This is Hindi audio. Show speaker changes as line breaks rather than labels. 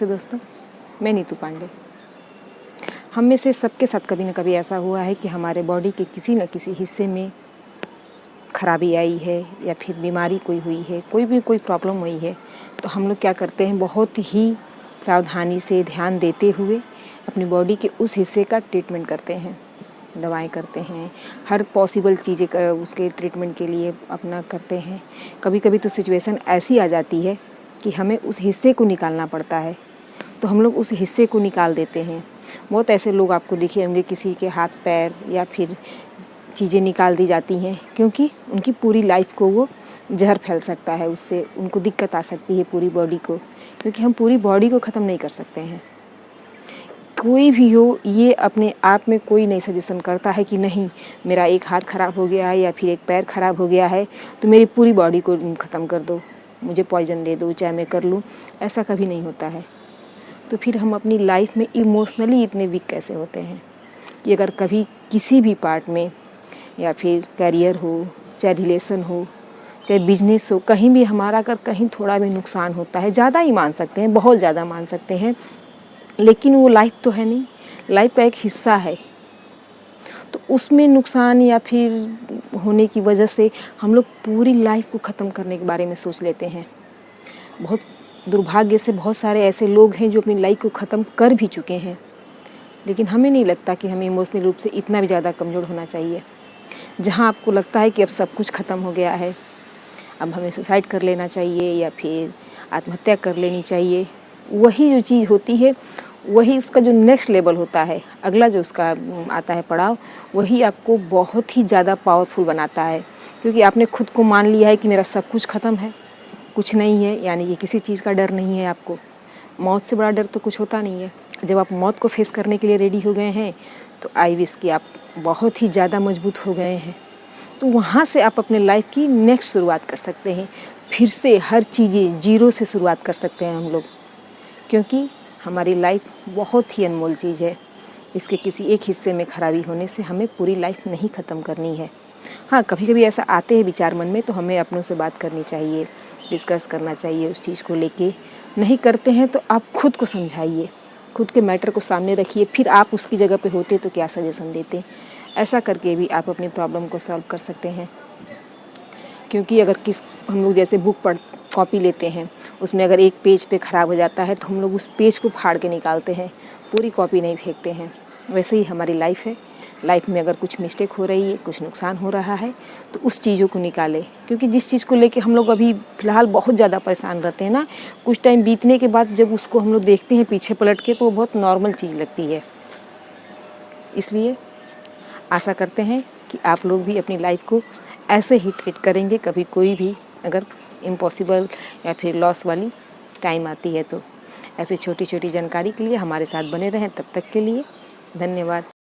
नमस्ते दोस्तों, मैं नीतू पांडे। हम में से सबके साथ कभी न कभी ऐसा हुआ है कि हमारे बॉडी के किसी न किसी हिस्से में खराबी आई है या फिर बीमारी कोई हुई है, कोई प्रॉब्लम हुई है, तो हम लोग क्या करते हैं, बहुत ही सावधानी से ध्यान देते हुए अपनी बॉडी के उस हिस्से का ट्रीटमेंट करते हैं, दवाएं करते हैं, हर पॉसिबल चीज़ें उसके ट्रीटमेंट के लिए अपना करते हैं। कभी कभी तो सिचुएशन ऐसी आ जाती है कि हमें उस हिस्से को निकालना पड़ता है, तो हम लोग उस हिस्से को निकाल देते हैं। बहुत ऐसे लोग आपको दिखे होंगे, किसी के हाथ पैर या फिर चीज़ें निकाल दी जाती हैं क्योंकि उनकी पूरी लाइफ को वो जहर फैल सकता है, उससे उनको दिक्कत आ सकती है पूरी बॉडी को, क्योंकि हम पूरी बॉडी को ख़त्म नहीं कर सकते हैं। कोई भी हो, ये अपने आप में कोई नहीं सजेशन करता है कि नहीं मेरा एक हाथ ख़राब हो गया है या फिर एक पैर ख़राब हो गया है तो मेरी पूरी बॉडी को ख़त्म कर दो, मुझे पॉइजन दे दो, चाहे मैं कर लूँ। ऐसा कभी नहीं होता है। तो फिर हम अपनी लाइफ में इमोशनली इतने वीक कैसे होते हैं कि अगर कभी किसी भी पार्ट में या फिर करियर हो, चाहे रिलेशन हो, चाहे बिजनेस हो, कहीं भी हमारा अगर कहीं थोड़ा भी नुकसान होता है, ज़्यादा ही मान सकते हैं, बहुत ज़्यादा मान सकते हैं, लेकिन वो लाइफ तो है नहीं, लाइफ का एक हिस्सा है। तो उसमें नुकसान या फिर होने की वजह से हम लोग पूरी लाइफ को ख़त्म करने के बारे में सोच लेते हैं। बहुत दुर्भाग्य से बहुत सारे ऐसे लोग हैं जो अपनी लाइफ को ख़त्म कर भी चुके हैं, लेकिन हमें नहीं लगता कि हमें इमोशनल रूप से इतना भी ज़्यादा कमज़ोर होना चाहिए। जहाँ आपको लगता है कि अब सब कुछ ख़त्म हो गया है, अब हमें सुसाइड कर लेना चाहिए या फिर आत्महत्या कर लेनी चाहिए, वही जो चीज़ होती है, वही उसका जो नेक्स्ट लेवल होता है, अगला जो उसका आता है पड़ाव, वही आपको बहुत ही ज़्यादा पावरफुल बनाता है, क्योंकि आपने खुद को मान लिया है कि मेरा सब कुछ ख़त्म है, कुछ नहीं है, यानी कि किसी चीज़ का डर नहीं है आपको। मौत से बड़ा डर तो कुछ होता नहीं है। जब आप मौत को फेस करने के लिए रेडी हो गए हैं तो आई विश कि आप बहुत ही ज़्यादा मजबूत हो गए हैं। तो वहाँ से आप अपने लाइफ की नेक्स्ट शुरुआत कर सकते हैं, फिर से हर चीज़ें जीरो से शुरुआत कर सकते हैं हम लोग, क्योंकि हमारी लाइफ बहुत ही अनमोल चीज़ है। इसके किसी एक हिस्से में खराबी होने से हमें पूरी लाइफ नहीं ख़त्म करनी है। हाँ, कभी कभी ऐसा आते हैं विचार मन में, तो हमें अपनों से बात करनी चाहिए, डिस्कस करना चाहिए उस चीज़ को लेके। नहीं करते हैं तो आप खुद को समझाइए, खुद के मैटर को सामने रखिए, फिर आप उसकी जगह पे होते तो क्या सजेशन देते। ऐसा करके भी आप अपनी प्रॉब्लम को सॉल्व कर सकते हैं। क्योंकि अगर हम लोग जैसे बुक कॉपी लेते हैं, उसमें अगर एक पेज पे ख़राब हो जाता है तो हम लोग उस पेज को फाड़ के निकालते हैं, पूरी कॉपी नहीं फेंकते हैं। वैसे ही हमारी लाइफ है। लाइफ में अगर कुछ मिस्टेक हो रही है, कुछ नुकसान हो रहा है, तो उस चीज़ों को निकालें, क्योंकि जिस चीज़ को लेके हम लोग अभी फ़िलहाल बहुत ज़्यादा परेशान रहते हैं ना, कुछ टाइम बीतने के बाद जब उसको हम लोग देखते हैं पीछे पलट के, तो वो बहुत नॉर्मल चीज़ लगती है। इसलिए आशा करते हैं कि आप लोग भी अपनी लाइफ को ऐसे ही ट्रीट करेंगे कभी कोई भी अगर इम्पॉसिबल या फिर लॉस वाली टाइम आती है तो। ऐसे छोटी छोटी जानकारी के लिए हमारे साथ बने रहें। तब तक के लिए धन्यवाद।